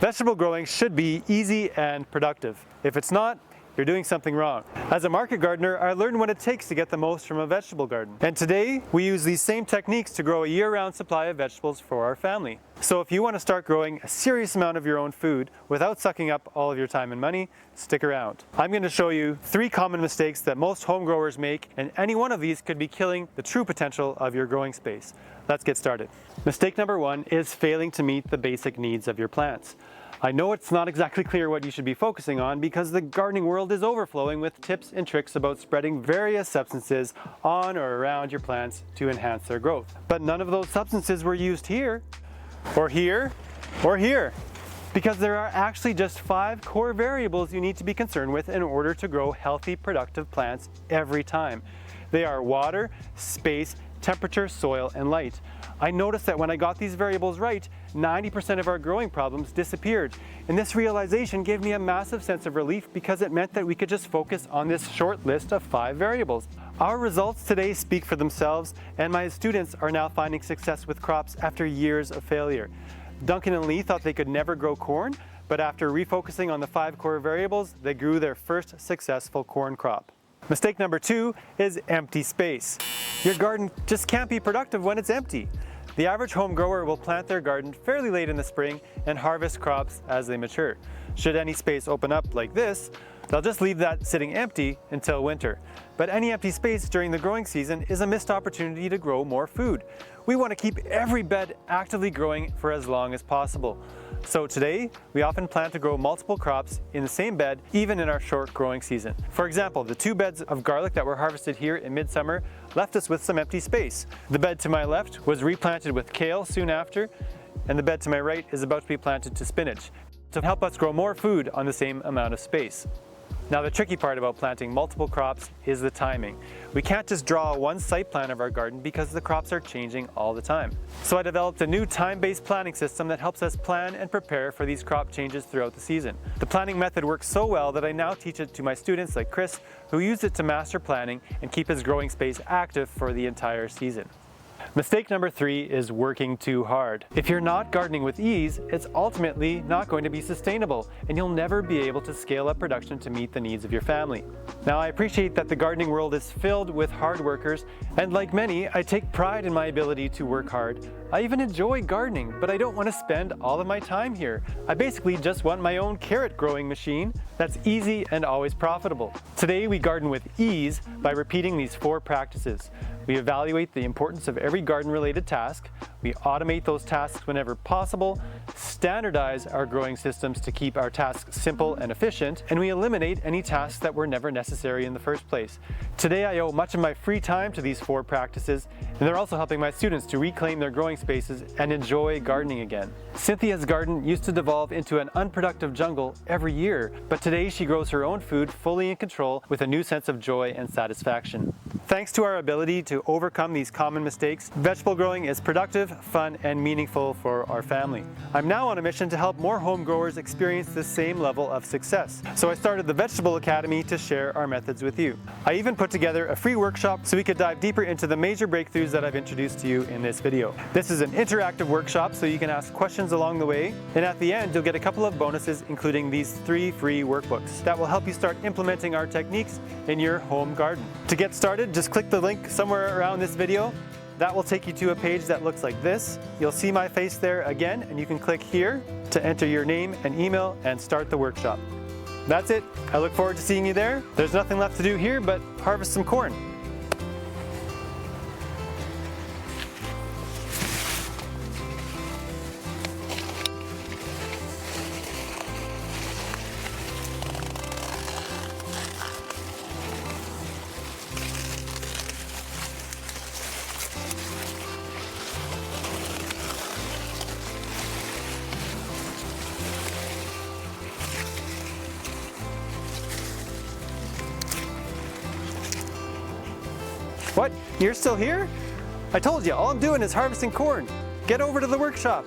Vegetable growing should be easy and productive. If it's not, you're doing something wrong. As a market gardener, I learned what it takes to get the most from a vegetable garden. And today, we use these same techniques to grow a year-round supply of vegetables for our family. So if you want to start growing a serious amount of your own food without sucking up all of your time and money, stick around. I'm going to show you 3 common mistakes that most home growers make, and any one of these could be killing the true potential of your growing space. Let's get started. Mistake number 1 is failing to meet the basic needs of your plants. I know it's not exactly clear what you should be focusing on because the gardening world is overflowing with tips and tricks about spreading various substances on or around your plants to enhance their growth. But none of those substances were used here, or here, or here, because there are actually just 5 core variables you need to be concerned with in order to grow healthy, productive plants every time. They are water, space, temperature, soil, and light. I noticed that when I got these variables right, 90% of our growing problems disappeared. And this realization gave me a massive sense of relief because it meant that we could just focus on this short list of 5 variables. Our results today speak for themselves, and my students are now finding success with crops after years of failure. Duncan and Lee thought they could never grow corn, but after refocusing on the 5 core variables, they grew their first successful corn crop. Mistake number 2 is empty space. Your garden just can't be productive when it's empty. The average home grower will plant their garden fairly late in the spring and harvest crops as they mature. Should any space open up like this, they'll just leave that sitting empty until winter. But any empty space during the growing season is a missed opportunity to grow more food. We want to keep every bed actively growing for as long as possible. So today, we often plan to grow multiple crops in the same bed, even in our short growing season. For example, the 2 beds of garlic that were harvested here in midsummer left us with some empty space. The bed to my left was replanted with kale soon after, and the bed to my right is about to be planted to spinach, to help us grow more food on the same amount of space. Now the tricky part about planting multiple crops is the timing. We can't just draw one site plan of our garden because the crops are changing all the time. So I developed a new time-based planning system that helps us plan and prepare for these crop changes throughout the season. The planning method works so well that I now teach it to my students like Chris, who use it to master planning and keep his growing space active for the entire season. Mistake number 3 is working too hard. If you're not gardening with ease, it's ultimately not going to be sustainable, and you'll never be able to scale up production to meet the needs of your family. Now, I appreciate that the gardening world is filled with hard workers, and like many, I take pride in my ability to work hard. I even enjoy gardening, but I don't want to spend all of my time here. I basically just want my own carrot growing machine that's easy and always profitable. Today, we garden with ease by repeating these 4 practices. We evaluate the importance of every garden-related task, we automate those tasks whenever possible, standardize our growing systems to keep our tasks simple and efficient, and we eliminate any tasks that were never necessary in the first place. Today I owe much of my free time to these 4 practices, and they're also helping my students to reclaim their growing spaces and enjoy gardening again. Cynthia's garden used to devolve into an unproductive jungle every year, but today she grows her own food fully in control with a new sense of joy and satisfaction. Thanks to our ability to overcome these common mistakes, vegetable growing is productive, fun, and meaningful for our family. I'm now on a mission to help more home growers experience the same level of success. So I started the Vegetable Academy to share our methods with you. I even put together a free workshop so we could dive deeper into the major breakthroughs that I've introduced to you in this video. This is an interactive workshop so you can ask questions along the way, and at the end you'll get a couple of bonuses including these 3 free workbooks that will help you start implementing our techniques in your home garden. To get started, just click the link somewhere around this video. That will take you to a page that looks like this. You'll see my face there again, and you can click here to enter your name and email and start the workshop. That's it. I look forward to seeing you there. There's nothing left to do here but harvest some corn. What? You're still here? I told you, all I'm doing is harvesting corn. Get over to the workshop.